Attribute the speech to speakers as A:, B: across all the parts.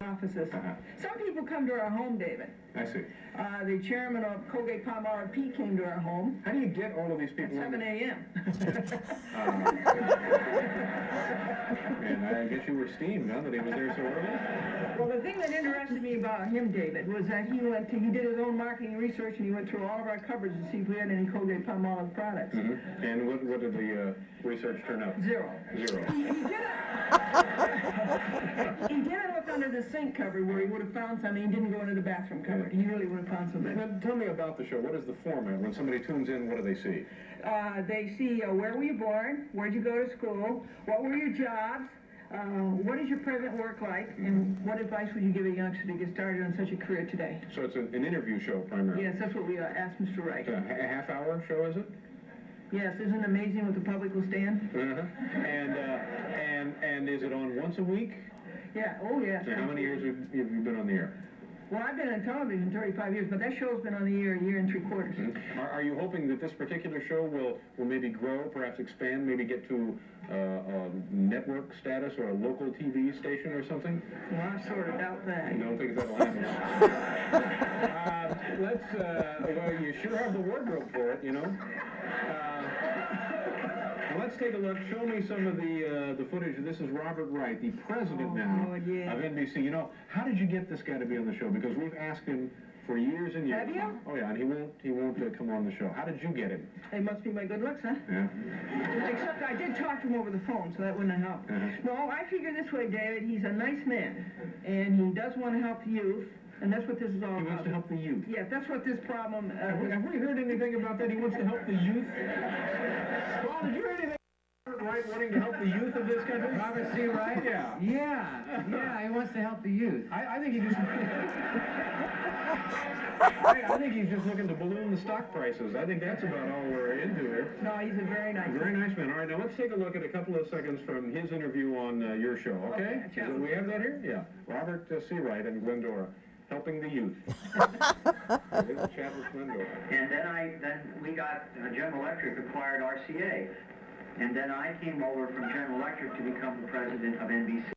A: offices. Some people come to our home, David.
B: I see.
A: The chairman of Colgate-Palmolive Pete came to our home.
B: How do you get all of these people?
A: At 7 a.m.
B: And I guess you were steamed, huh, that he was there so early?
A: Well, the thing that interested me about him, David, was that he did his own marketing research, and he went through all of our cupboards to see if we had any Colgate-Palmolive products.
B: Mm-hmm. And what did the research turn up?
A: Zero.
B: Zero.
A: He didn't look under the sink cupboard where he would have found something. He didn't go into the bathroom cupboard. He really would have found something.
B: Now, tell me about the show. What is the format? When somebody tunes in, what do they see?
A: They see where were you born, where'd you go to school, what were your jobs, what is your present work like, and what advice would you give a youngster to get started on such a career today?
B: So it's an interview show primarily?
A: Yes, that's what we asked Mr. Wright.
B: A half-hour show, is it?
A: Yes, isn't it amazing what the public will stand?
B: And is it on once a week?
A: Yeah, oh yes.
B: So how many years have you been on the air?
A: Well, I've been on television 35 years, but that show's been on the air a year and 3/4.
B: Mm-hmm. Are you hoping that this particular show will maybe grow, perhaps expand, maybe get to a network status or a local TV station or something?
A: Well, I sort of doubt that.
B: You don't think that'll happen? Well, you sure have the wardrobe for it, you know. Let's take a look. Show me some of the footage. This is Robert Wright, the president now of NBC. You know, how did you get this guy to be on the show? Because we've asked him for years and years.
A: Have you?
B: Oh yeah, and he won't come on the show. How did you get him?
A: It must be my good looks, huh?
B: Yeah.
A: Except I did talk to him over the phone, so that wouldn't have helped. No, I figure this way, David. He's a nice man, and he does want to help the youth. And that's what this is all about.
B: He wants to help the youth.
A: Yeah, that's what this problem...
B: have we heard anything about that? He wants to help the youth? Paul, did you hear anything about Robert Wright wanting to help the youth of this country?
C: Robert C. Wright?
B: Yeah.
C: Yeah, he wants to help the youth.
B: I think he just... I think he's just looking to balloon the stock prices. I think that's about all we're into here.
A: No, he's a very nice man.
B: Very nice man. All right, now let's take a look at a couple of seconds from his interview on your show, okay? We have that here? Yeah. Robert C. Wright and Glendora. Helping the youth. Here's a chat with Glendora.
D: And then we got General Electric acquired RCA, and then I came over from General Electric to become the president of NBC.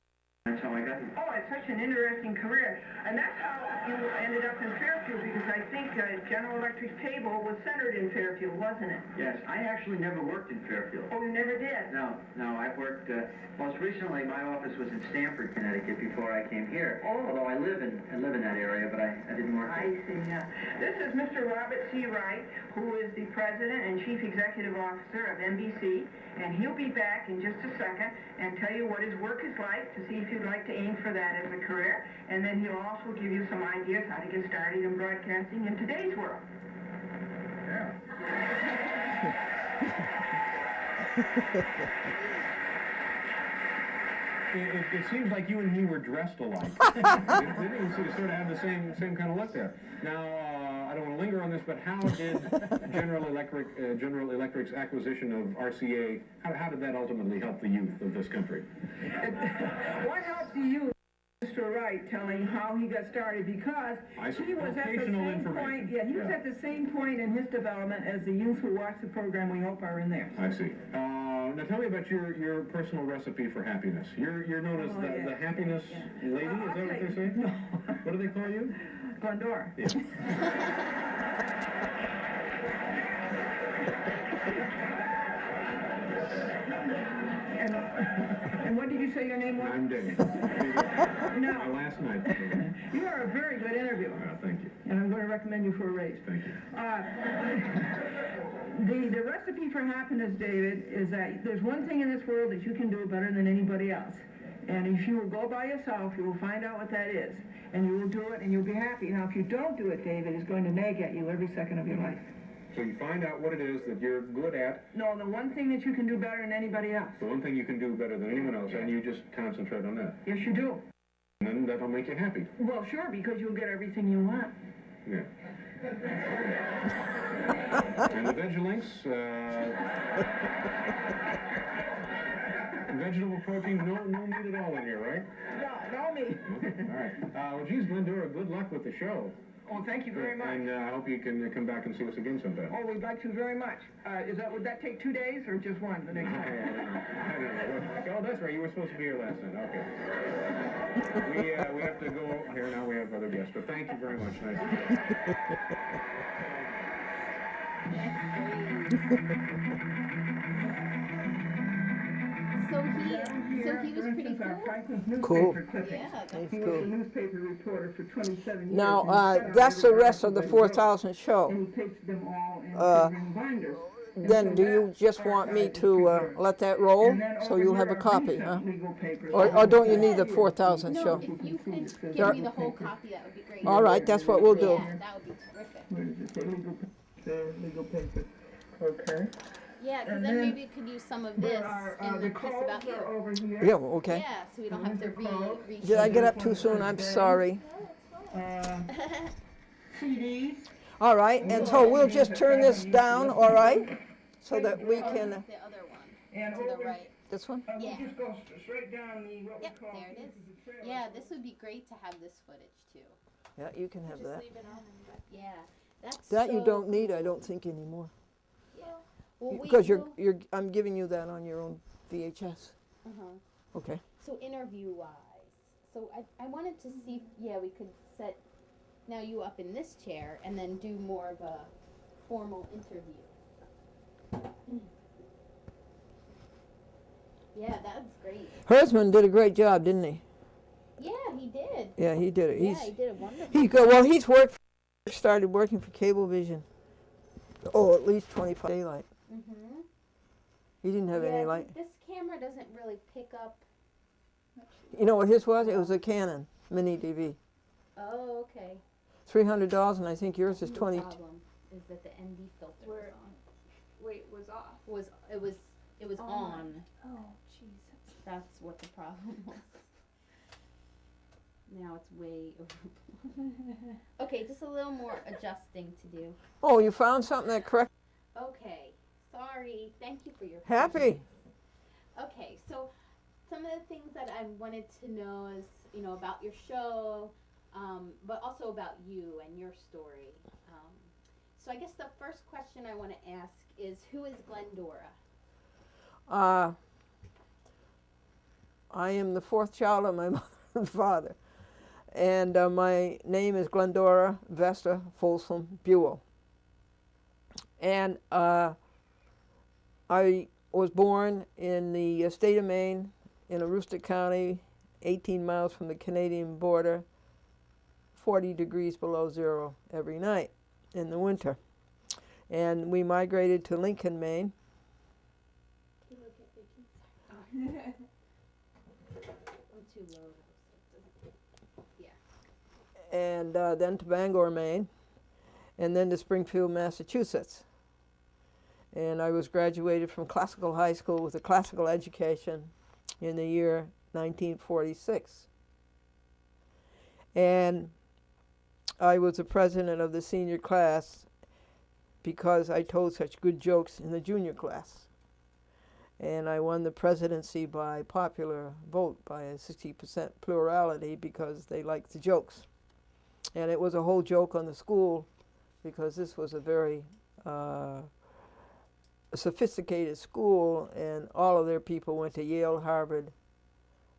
D: That's how I got here.
A: Oh, it's such an interesting career. And that's how you ended up in Fairfield, because I think General Electric's table was centered in Fairfield, wasn't it?
D: Yes, I actually never worked in Fairfield.
A: Oh, you never did?
D: No, I've worked, most recently my office was in Stamford, Connecticut before I came here.
A: Oh.
D: Although I live in that area, but I didn't work
A: I see, yeah. This is Mr. Robert C. Wright, who is the President and Chief Executive Officer of NBC, and he'll be back in just a second and tell you what his work is like to see if you'd like to aim for that as a career, and then he'll also give you some ideas how to get started in broadcasting in today's world.
B: Yeah. It seems like you and he were dressed alike. Didn't you sort of have the same kind of look there? Now, I don't want to linger on this, but how did General Electric's acquisition of RCA, how did that ultimately help the youth of this country?
A: What helped the youth? Mr. Wright telling how he got started, because he was at the same point. Yeah, he was at the same point in his development as the youth who watch the program we hope are in there.
B: I see. Now tell me about your personal recipe for happiness. You're known as the happiness lady. Is that what they say?
A: No.
B: What do they call you?
A: Glendora.
B: Yeah.
A: And what did you say your name was?
B: I'm Denny.
A: No.
B: My last night.
A: You are a very good interviewer.
B: Thank you.
A: And I'm going to recommend you for a raise.
B: Thank you.
A: The recipe for happiness, David, is that there's one thing in this world that you can do better than anybody else. And if you will go by yourself, you will find out what that is. And you will do it, and you'll be happy. Now, if you don't do it, David, it's going to nag at you every second of your life.
B: So you find out what it is that you're good at.
A: No, the one thing that you can do better than anybody else.
B: The one thing you can do better than anyone else, and you just concentrate on that.
A: Yes, you do.
B: And then that'll make you happy.
A: Well, sure, because you'll get everything you want.
B: Yeah. And the Vegilinks, vegetable protein, no meat at all in here, right?
A: No meat.
B: Okay. All right. Well, geez, Glendora, good luck with the show.
A: Oh, thank you very much.
B: And I hope you can come back and see us again sometime.
A: Oh, we'd like to very much. Would that take 2 days or just one the next time?
B: I don't know. Oh, that's right. You were supposed to be here last night. Okay. We have to go here now. We have other guests. But thank you very much.
E: So he was pretty cool.
F: Cool.
E: Yeah, that's
F: That's
A: He was
F: cool.
A: a newspaper reporter for 27 years.
F: Now,
A: and he
F: that's the
A: every
F: rest of the
A: article that he
F: 4,000
A: wrote,
F: show.
A: And he takes them all in green binders. And
F: Then
A: so
F: do you
A: that
F: just want me
A: archive is
F: to
A: preserved.
F: let that roll,
A: And then
F: so
A: over
F: you'll
A: here
F: have a
A: are
F: copy,
A: recent
F: huh?
A: legal papers.
F: Or don't you need the 4,000
E: No,
F: show?
E: if you could give
F: Sure.
E: me the whole copy, that would be great.
F: All right, that's what we'll do.
E: Yeah, that would be terrific.
A: Where does it say legal paper? Okay.
E: Yeah, because
A: And
E: then
A: then
E: maybe we could use some of this in
A: the
E: the piece
A: clothes
E: about you.
A: are over here.
F: Yeah, well, okay.
E: Yeah, so we don't have to reshoot.
F: Did I get up too soon? I'm sorry.
A: CDs.
F: All right, and so we'll just turn this down, all right? So that we can,
E: The other one,
A: And
E: to the
A: over,
E: right.
F: this one?
A: we
E: Yeah.
A: just go straight down the, what we
E: Yep,
A: call.
E: there it
A: this
E: is.
A: the trailer.
E: Yeah, this would be great to have this footage too.
F: Yeah, you can have that.
E: Yeah, that's
F: That you
E: so
F: don't need, I don't think, anymore.
E: Well, we
F: Because
E: will-
F: I'm giving you that on your own VHS.
E: Uh-huh.
F: Okay.
E: So interview-wise, so I wanted to see, if, we could set now you up in this chair and then do more of a formal interview. Yeah, that's great.
F: Hertzman did a great job, didn't he?
E: Yeah, he did.
F: Yeah, he did it.
E: Yeah, he did a wonderful.
F: He's started working for Cablevision. Oh, at least 25 daylight.
E: Mm-hmm.
F: He didn't have any light.
E: This camera doesn't really pick up.
F: You know what his was? It was a Canon Mini DV.
E: Oh, okay.
F: $300, and I think yours is
E: The
F: 20.
E: problem is that the ND filter was on.
G: Wait, was off.
E: It was on.
G: Oh, jeez.
E: That's what the problem was. Now it's way over. Okay, just a little more adjusting to do.
F: Oh, you found something that correct?
E: Okay, sorry. Thank you for your
F: Happy.
E: patience. Okay, so some of the things that I wanted to know is, about your show, but also about you and your story. So I guess the first question I want to ask is, who is Glendora?
F: I am the fourth child of my mother and father. And my name is Glendora Vesta Folsom Buell. And I was born in the state of Maine, in Aroostook County, 18 miles from the Canadian border, 40 degrees below zero every night in the winter. And we migrated to Lincoln, Maine.
E: I'm too low.
F: And then to Bangor, Maine, and then to Springfield, Massachusetts. And I was graduated from classical high school with a classical education in the year 1946. And I was the president of the senior class because I told such good jokes in the junior class. And I won the presidency by popular vote by a 60% plurality because they liked the jokes. And it was a whole joke on the school because this was a very sophisticated school, and all of their people went to Yale, Harvard,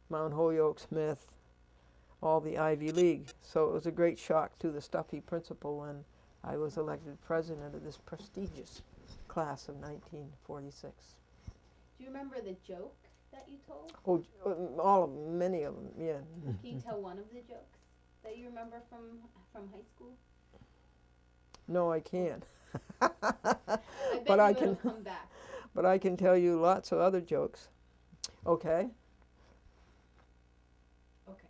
F: Mount Holyoke, Smith, all the Ivy League. So it was a great shock to the stuffy principal when I was elected president of this prestigious class of 1946.
E: Do you remember the joke that you told?
F: Oh, many of them, yeah.
E: Can you tell one of the jokes that you remember from high school?
F: No, I can't.
E: I bet
F: But
E: you
F: I
E: it'll
F: can.
E: come back.
F: But I can tell you lots of other jokes. Okay.
E: Okay.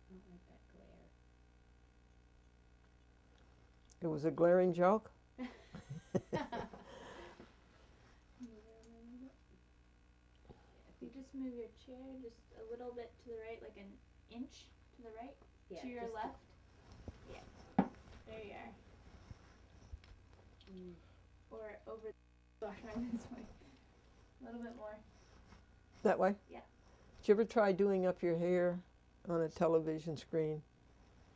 E: I don't like that glare.
F: It was a glaring joke.
G: If you just move your chair just a little bit to the right, like an inch to the right,
E: Yeah,
G: to your
E: just-
G: left. Yeah. There you are. Or over. Gosh, right this way. A little bit more.
F: That way?
G: Yeah.
F: Did you ever try doing up your hair on a television screen?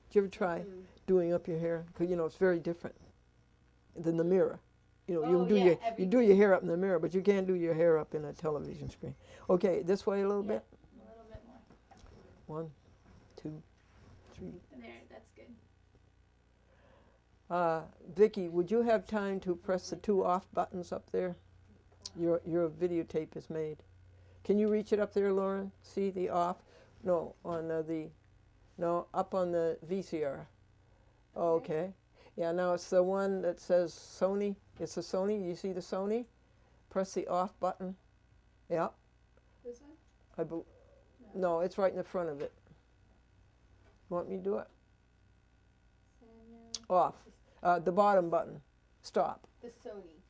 F: Did you ever try doing up your hair? 'Cause, you know, it's very different than the mirror. You know,
E: Oh,
F: you do
E: yeah,
F: you do your hair up in the mirror, but you can't do your hair up in a television screen. Okay, this way a little
G: Yeah,
F: bit.
G: a little bit more.
F: 1, 2, 3.
G: There, that's good.
F: Vicki, would you have time to press the 2 off buttons up there? Your videotape is made. Can you reach it up there, Lauren? See the off? No, on no, up on the VCR. Oh, okay. Yeah, now it's the one that says Sony. It's the Sony. You see the Sony? Press the off button. Yeah.
G: This one?
F: No, it's right in the front of it. You want me to do it?
G: Samuel.
F: Off. The bottom button. Stop.
E: The Sony.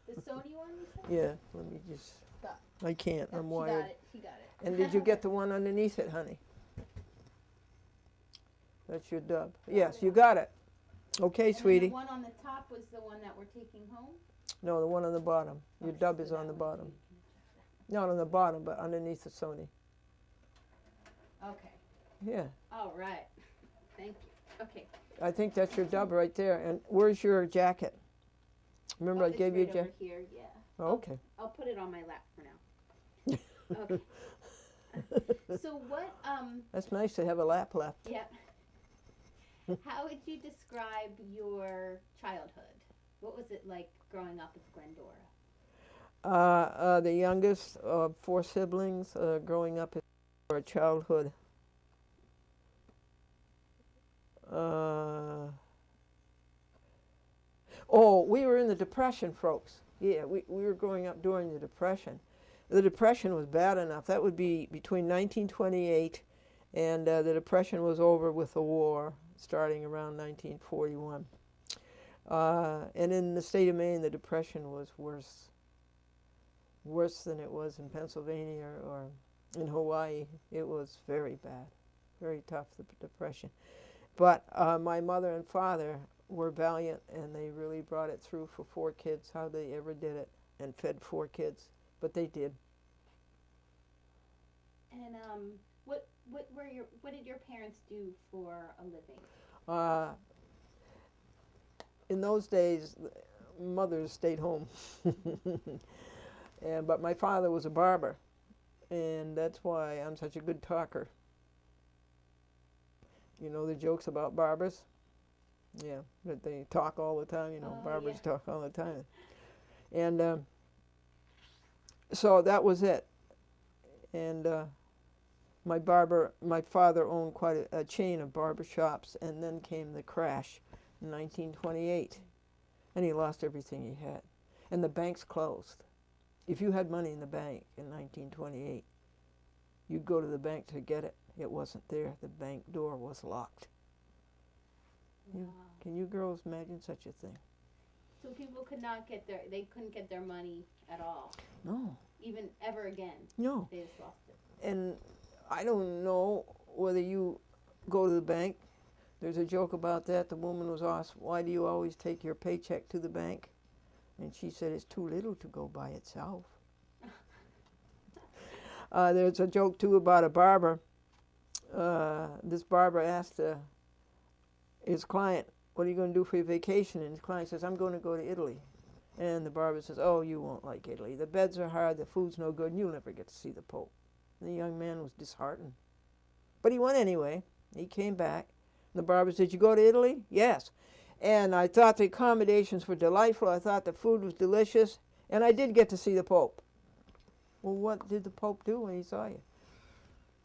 E: The Sony one, you said?
F: Yeah, let me just.
E: Stop.
F: I can't.
E: Yep,
F: I'm
E: she
F: wired.
E: got it. She got it.
F: And did you get the one underneath it, honey? That's your dub. Yes, you got it. Okay,
E: And then
F: sweetie.
E: the one on the top was the one that we're taking home?
F: No, the one on the bottom. Your
E: Okay,
F: dub
E: so
F: is
E: that
F: on the
E: one
F: bottom.
E: we
F: Not on the bottom, but underneath the Sony.
E: can- Okay.
F: Yeah,
E: All right. Thank you. Okay.
F: I think that's your dub right there. And where's your jacket? Remember I
E: It's
F: gave you a
E: right over
F: jacket?
E: here, yeah.
F: Oh, okay.
E: I'll put it on my lap for now. Okay. So what,
F: That's nice to have a lap left.
E: yeah. How would you describe your childhood? What was it like growing up with Glendora?
F: The youngest of 4 siblings, growing up in our childhood. Oh, we were in the Depression, folks. Yeah, we were growing up during the Depression. The Depression was bad enough. That would be between 1928 and the Depression was over with the war starting around 1941. And in the state of Maine, the Depression was worse than it was in Pennsylvania or in Hawaii. It was very bad, very tough, the Depression. But my mother and father were valiant, and they really brought it through for 4 kids, how they ever did it, and fed 4 kids. But they did.
E: And what did your parents do for a living?
F: In those days, mothers stayed home. But my father was a barber, and that's why I'm such a good talker. You know the jokes about barbers? Yeah, that they talk all the time, you know,
E: Oh,
F: barbers
E: yeah.
F: talk all the time. And so that was it. And my father owned quite a chain of barber shops, and then came the crash in 1928, and he lost everything he had. And the banks closed. If you had money in the bank in 1928, you'd go to the bank to get it. It wasn't there. The bank door was locked.
E: Wow.
F: Can you girls imagine such a thing?
E: So people they couldn't get their money at all,
F: No,
E: even ever again.
F: no.
E: They just lost it.
F: And I don't know whether you go to the bank. There's a joke about that. The woman was asked, why do you always take your paycheck to the bank? And she said, it's too little to go by itself. There's a joke, too, about a barber. This barber asked his client, what are you going to do for your vacation? And his client says, I'm going to go to Italy. And the barber says, oh, you won't like Italy. The beds are hard, the food's no good, and you'll never get to see the Pope. And the young man was disheartened. But he went anyway. He came back. And the barber said, did you go to Italy? Yes. And I thought the accommodations were delightful. I thought the food was delicious. And I did get to see the Pope. Well, what did the Pope do when he saw you?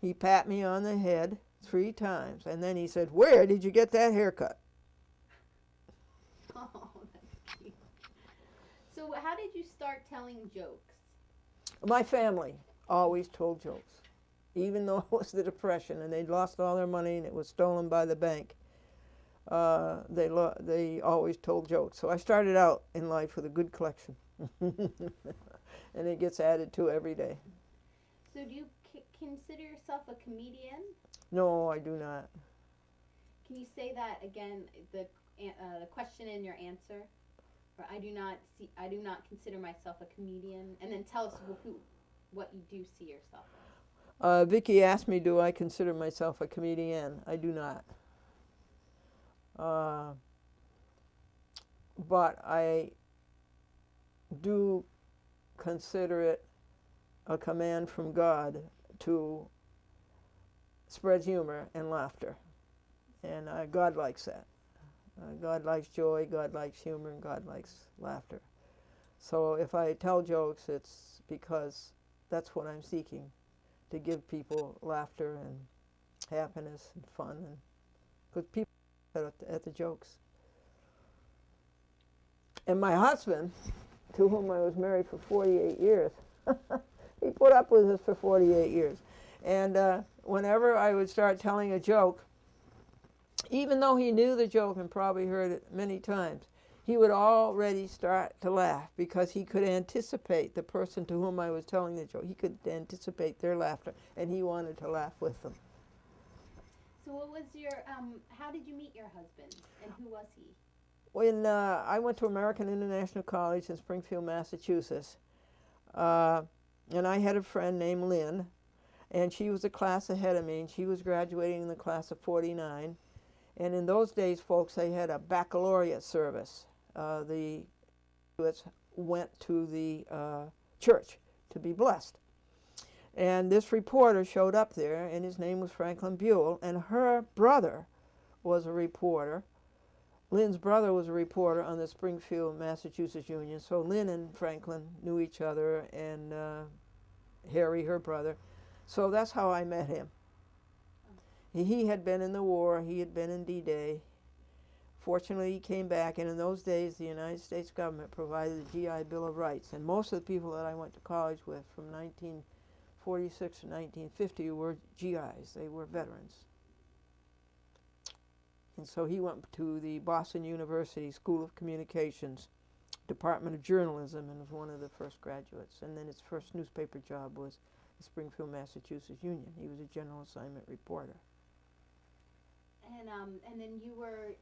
F: He pat me on the head 3 times. And then he said, where did you get that haircut?
E: Oh, that's cute. So how did you start telling jokes?
F: My family always told jokes. Even though it was the Depression and they'd lost all their money and it was stolen by the bank, they always told jokes. So I started out in life with a good collection. And it gets added to every day.
E: So do you consider yourself a comedian?
F: No, I do not.
E: Can you say that again, the question in your answer? Or I do not consider myself a comedian. And then tell us what you do see yourself
F: Vicky asked me, do I consider myself a comedian? I do not. But I do consider it a command from God to spread humor and laughter. And God likes that. God likes joy, God likes humor, and God likes laughter. So if I tell jokes, it's because that's what I'm seeking, to give people laughter and happiness and fun, and because people at the jokes. And my husband, to whom I was married for 48 years, he put up with us for 48 years. And whenever I would start telling a joke, even though he knew the joke and probably heard it many times, he would already start to laugh because he could anticipate the person to whom I was telling the joke. He could anticipate their laughter, and he wanted to laugh with them.
E: So what was your, how did you meet your husband, and who was he?
F: When I went to American International College in Springfield, Massachusetts, and I had a friend named Lynn, and she was a class ahead of me, and she was graduating in the class of 49. And in those days, folks, they had a baccalaureate service. The graduates went to the church to be blessed. And this reporter showed up there, and his name was Franklin Buell, and her brother was a reporter. Lynn's brother was a reporter on the Springfield, Massachusetts Union. So Lynn and Franklin knew each other, and Harry, her brother. So that's how I met him. He had been in the war. He had been in D-Day. Fortunately, he came back, and in those days, the United States government provided the GI Bill of Rights. And most of the people that I went to college with from 1946 to 1950 were GIs. They were veterans. And so he went to the Boston University School of Communications, Department of Journalism, and was one of the first graduates. And then his first newspaper job was the Springfield, Massachusetts Union. He was a general assignment reporter.
E: And then you were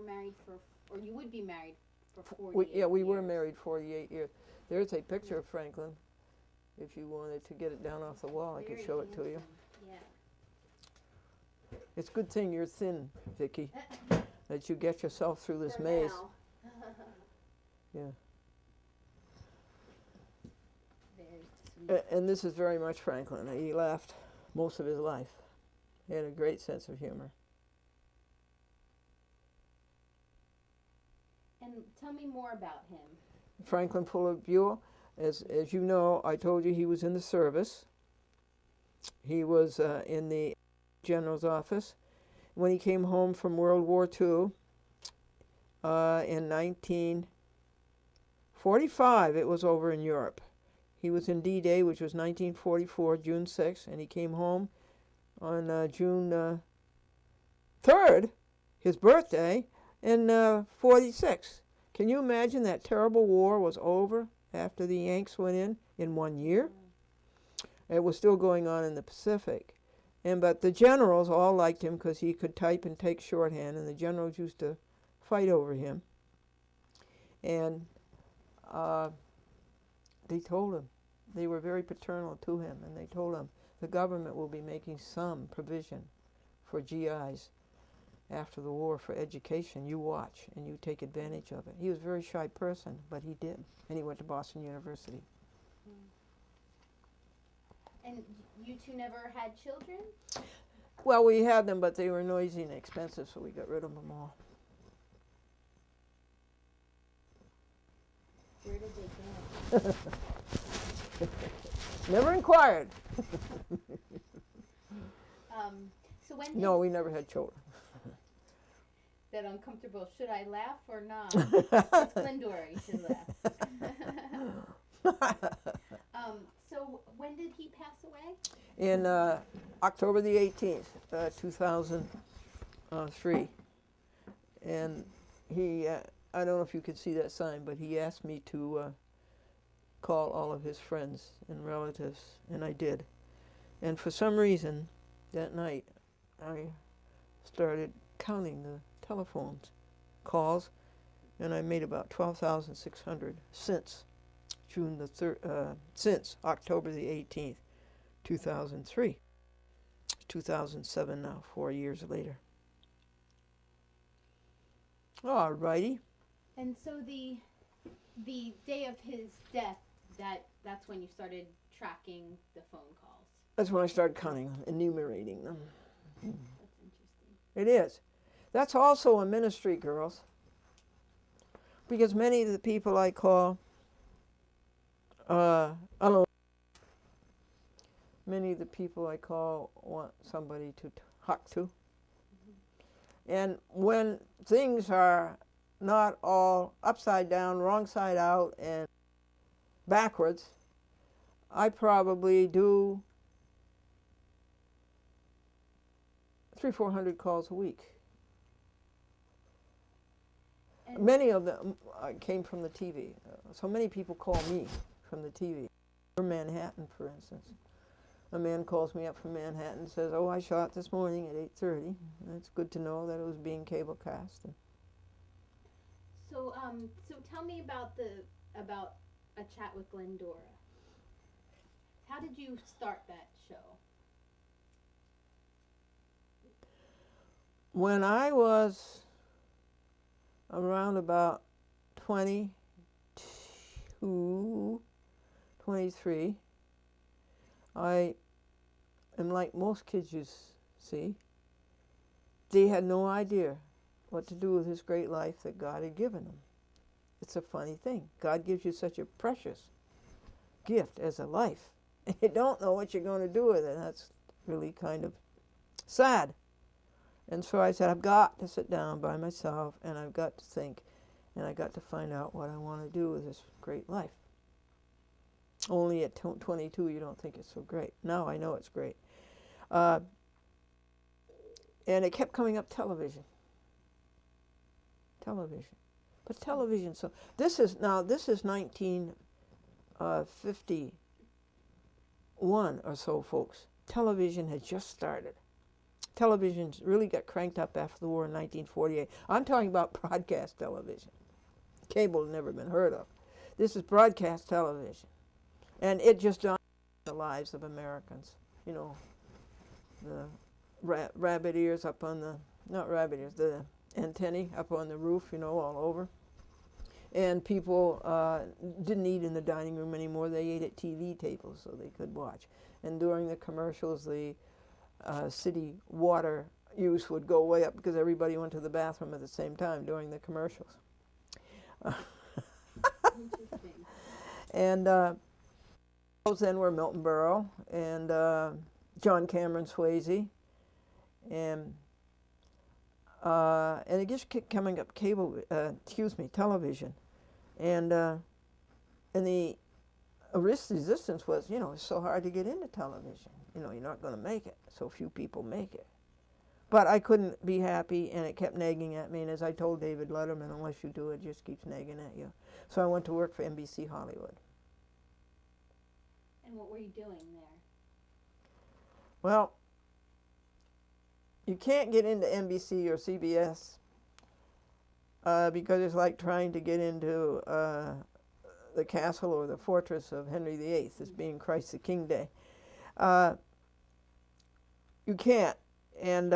E: married for, or you would be married for 48 years.
F: Yeah, we were married 48 years. There's a picture of Franklin. If you wanted to get it down off the wall, I could show it to you.
E: Yeah.
F: It's a good thing you're thin, Vicki, that you get yourself through this
E: For
F: maze.
E: now.
F: Yeah.
E: Very sweet.
F: And this is very much Franklin. He laughed most of his life. He had a great sense of humor.
E: And tell me more about him.
F: Franklin Fuller Buell, as you know, I told you he was in the service. He was in the general's office. When he came home from World War II in 1945, it was over in Europe. He was in D-Day, which was 1944, June 6th, and he came home on June 3rd, his birthday, in 46. Can you imagine that terrible war was over after the Yanks went in 1 year? It was still going on in the Pacific. But the generals all liked him because he could type and take shorthand, and the generals used to fight over him. And they told him, they were very paternal to him, and they told him, the government will be making some provision for GIs after the war for education. You watch, and you take advantage of it. He was a very shy person, but he did, and he went to Boston University.
E: And you two never had children?
F: Well, we had them, but they were noisy and expensive, so we got rid of them all.
E: Where did they go?
F: Never inquired.
E: So when did
F: No, we never had children.
E: that uncomfortable, should I laugh or not? It's Glendora, you should laugh. So when did he pass away?
F: In October the 18th, 2003. And he, I don't know if you could see that sign, but he asked me to call all of his friends and relatives, and I did. And for some reason, that night, I started counting the telephone calls, and I made about 12,600 since since October the 18th, 2003. 2007 now, 4 years later. All righty.
E: And so the day of his death, that's when you started tracking the phone calls.
F: That's when I started counting, enumerating them.
E: That's interesting.
F: It is. That's also a ministry, girls. Because many of the people I call, I don't know, many of the people I call want somebody to talk to. And when things are not all upside down, wrong side out, and backwards, I probably do 300-400 calls a week.
E: And
F: Many of them came from the TV. So many people call me from the TV. From Manhattan, for instance. A man calls me up from Manhattan and says, "Oh, I saw it this morning at 8:30. It's good to know that it was being cable cast."
E: so tell me about a chat with Glendora. How did you start that show?
F: When I was around about 22, 23, I am like most kids you see. They had no idea what to do with this great life that God had given them. It's a funny thing. God gives you such a precious gift as a life, and you don't know what you're going to do with it. That's really kind of sad. And so I said, I've got to sit down by myself, and I've got to think, and I've got to find out what I want to do with this great life. Only at 22 you don't think it's so great. Now I know it's great. And it kept coming up television. Television. But television, so this is 1951 or so, folks. Television had just started. Television really got cranked up after the war in 1948. I'm talking about broadcast television. Cable had never been heard of. This is broadcast television. And it just dominated the lives of Americans. You know, the rabbit ears up on the, not rabbit ears, the antennae up on the roof, you know, all over. And people didn't eat in the dining room anymore. They ate at TV tables so they could watch. And during the commercials, the city water use would go way up because everybody went to the bathroom at the same time during the commercials. And those then were Milton Berle and John Cameron Swayze, and it just kept coming up television, and the resistance was, you know, it's so hard to get into television. You know, you're not going to make it. So few people make it. But I couldn't be happy, and it kept nagging at me. And as I told David Letterman, unless you do it, it just keeps nagging at you. So I went to work for NBC Hollywood.
E: And what were you doing there?
F: Well, you can't get into NBC or CBS because it's like trying to get into the castle or the fortress of Henry VIII, this being Christ the King Day. You can't. And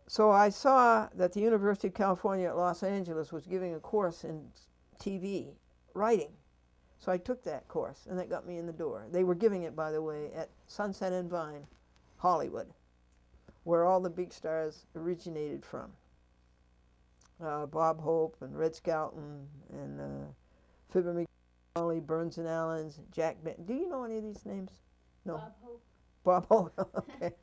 F: so I saw that the University of California at Los Angeles was giving a course in TV writing. So I took that course, and that got me in the door. They were giving it, by the way, at Sunset and Vine, Hollywood, where all the big stars originated from. Bob Hope and Red Skelton and Fibber McNally, Burns and Allens, Jack Benton. Do you know any of these names? No.
E: Bob Hope.
F: Bob Hope, okay.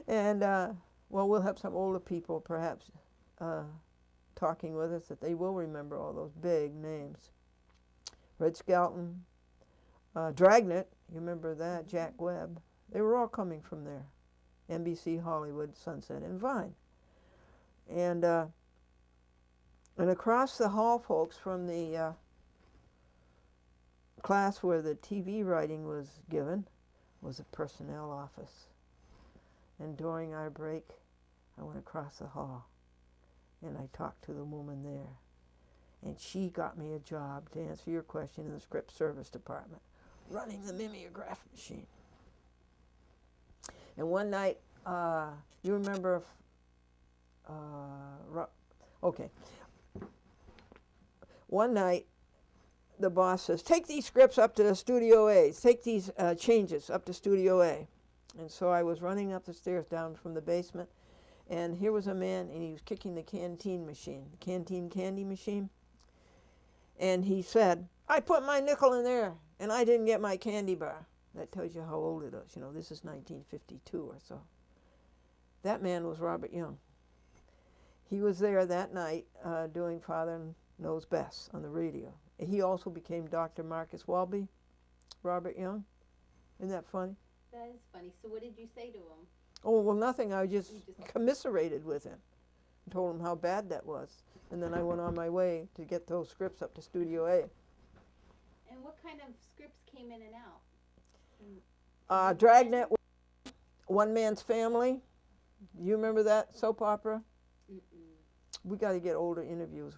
F: And, well, we'll have some older people perhaps talking with us that they will remember all those big names. Red Skelton, Dragnet, you remember that, Jack Webb. They were all coming from there. NBC Hollywood, Sunset and Vine. And across the hall, folks, from the class where the TV writing was given was a personnel office. And during our break, I went across the hall and I talked to the woman there. And she got me a job, to answer your question, in the script service department. running the mimeograph machine. And one night, you remember, okay. One night, the boss says, take these scripts up to Studio A. Take these changes up to Studio A. And so I was running up the stairs down from the basement, and here was a man, and he was kicking the canteen machine, the canteen candy machine. And he said, I put my nickel in there, and I didn't get my candy bar. That tells you how old it is. You know, this is 1952 or so. That man was Robert Young. He was there that night doing Father Knows Best on the radio. He also became Dr. Marcus Welby, Robert Young. Isn't that funny?
E: That is funny. So what did you say to him?
F: Oh, well, nothing. I just commiserated with him and told him how bad that was. And then I went on my way to get those scripts up to Studio A.
E: And what kind of scripts came in and out?
F: Dragnet, One Man's Family. You remember that soap opera?
E: Mm-mm.
F: We got to get older interviewers,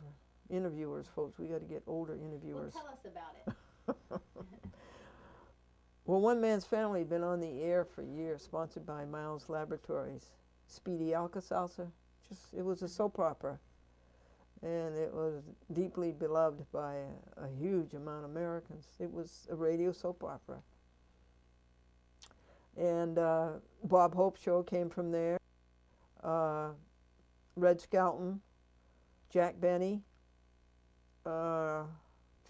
F: folks. We got to get older
E: Well,
F: interviewers.
E: tell us about it.
F: Well, One Man's Family had been on the air for years, sponsored by Miles Laboratories. Speedy Alka-Seltzer. It was a soap opera. And it was deeply beloved by a huge amount of Americans. It was a radio soap opera. And Bob Hope show came from there. Red Skelton, Jack Benny, Fibber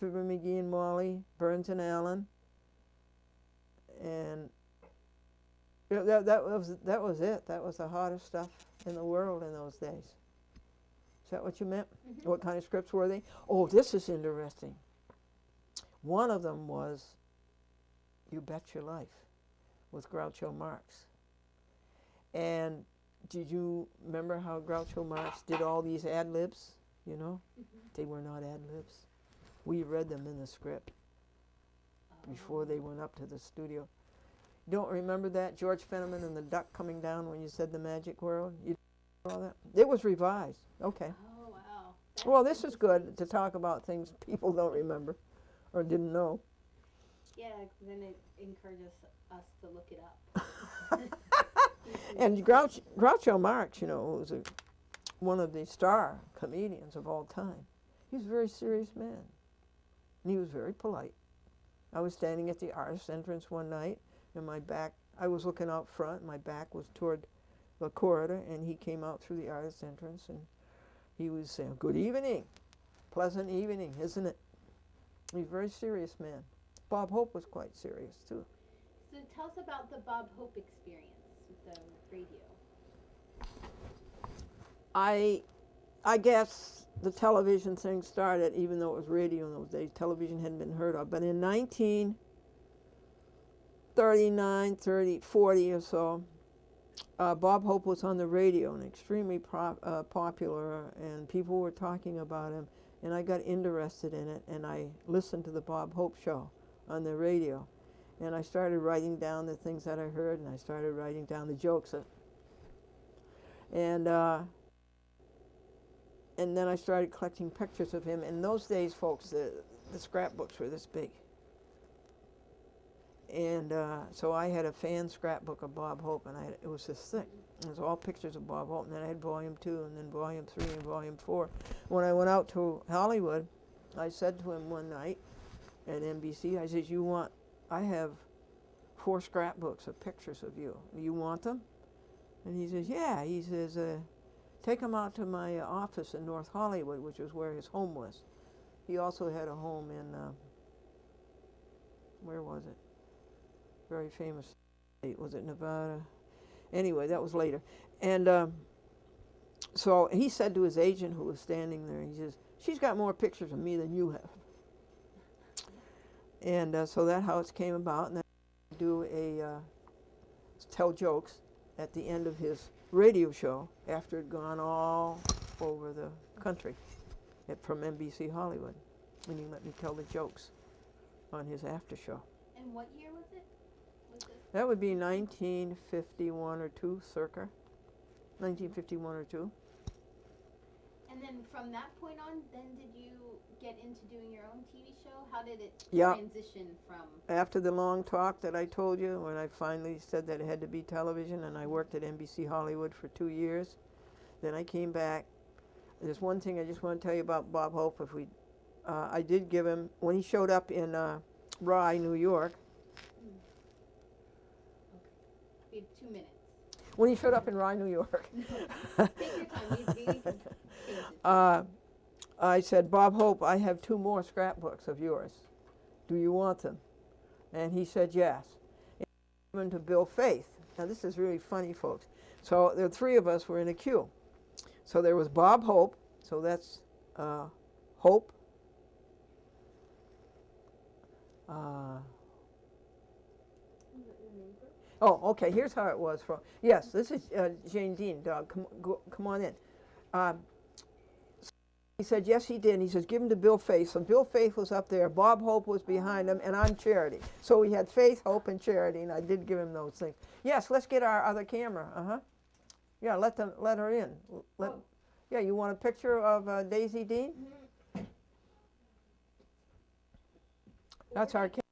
F: McGee and Molly, Burns and Allen, and that was it. That was the hottest stuff in the world in those days. Is that what you meant?
E: Mm-hmm.
F: What kind of scripts were they? Oh, this is interesting. One of them was You Bet Your Life with Groucho Marx. And did you remember how Groucho Marx did all these ad-libs, you know?
E: Mm-hmm.
F: They were not ad-libs. We read them in the script before they went up to the studio. You don't remember that? George Fenneman and the duck coming down when you said the magic word? You all that? It was revised. Okay.
E: Oh, wow.
F: Well, this is good to talk about things people don't remember or didn't know.
E: Yeah, then it encourages us to look it up.
F: And Groucho Marx, you know, was one of the star comedians of all time. He was a very serious man, and he was very polite. I was standing at the artist entrance one night, and my back, I was looking out front, and my back was toward the corridor, and he came out through the artist entrance, and he was saying, good evening, pleasant evening, isn't it? He's a very serious man. Bob Hope was quite serious, too.
E: So tell us about the Bob Hope experience with the radio.
F: I guess the television thing started, even though it was radio in those days. Television hadn't been heard of. But in 1939, 40 or so, Bob Hope was on the radio and extremely popular, and people were talking about him. And I got interested in it, and I listened to the Bob Hope show on the radio. And I started writing down the things that I heard, and I started writing down the jokes. And then I started collecting pictures of him. In those days, folks, the scrapbooks were this big. And so I had a fan scrapbook of Bob Hope, and it was this thick. It was all pictures of Bob Hope, and then I had volume 2, and then volume 3, and volume 4. When I went out to Hollywood, I said to him one night at NBC, I said, I have 4 scrapbooks of pictures of you. Do you want them? And he says, yeah. He says, take them out to my office in North Hollywood, which is where his home was. He also had a home in, where was it? Very famous state. Was it Nevada? Anyway, that was later. And so he said to his agent who was standing there, he says, she's got more pictures of me than you have. And so that's how it came about. And then do tell jokes at the end of his radio show after it had gone all over the country from NBC Hollywood. And he let me tell the jokes on his after show.
E: And what year was it?
F: That would be 1951 or 2, circa. 1951 or 2.
E: And then from that point on, then did you get into doing your own TV show? How did it
F: Yeah.
E: transition from?
F: After the long talk that I told you, when I finally said that it had to be television, and I worked at NBC Hollywood for 2 years, then I came back. There's one thing I just want to tell you about Bob Hope. I did give him, when he showed up in Rye, New York,
E: We have 2 minutes.
F: when he showed up in Rye, New York,
E: Take your time. We can change it.
F: I said, Bob Hope, I have 2 more scrapbooks of yours. Do you want them? And he said yes. And I gave them to Bill Faith. Now this is really funny, folks. So the 3 of us were in a queue. So there was Bob Hope, so that's Hope. Oh, okay, here's how it was. Yes, this is Jane Dean, Doug. Come on in. He said, yes, he did. He says, give him to Bill Faith. So Bill Faith was up there. Bob Hope was behind him, and I'm Charity. So we had Faith, Hope, and Charity, and I did give him those things. Yes, let's get our other camera. Yeah, let her in. Yeah, you want a picture of Daisy Dean? That's our camera.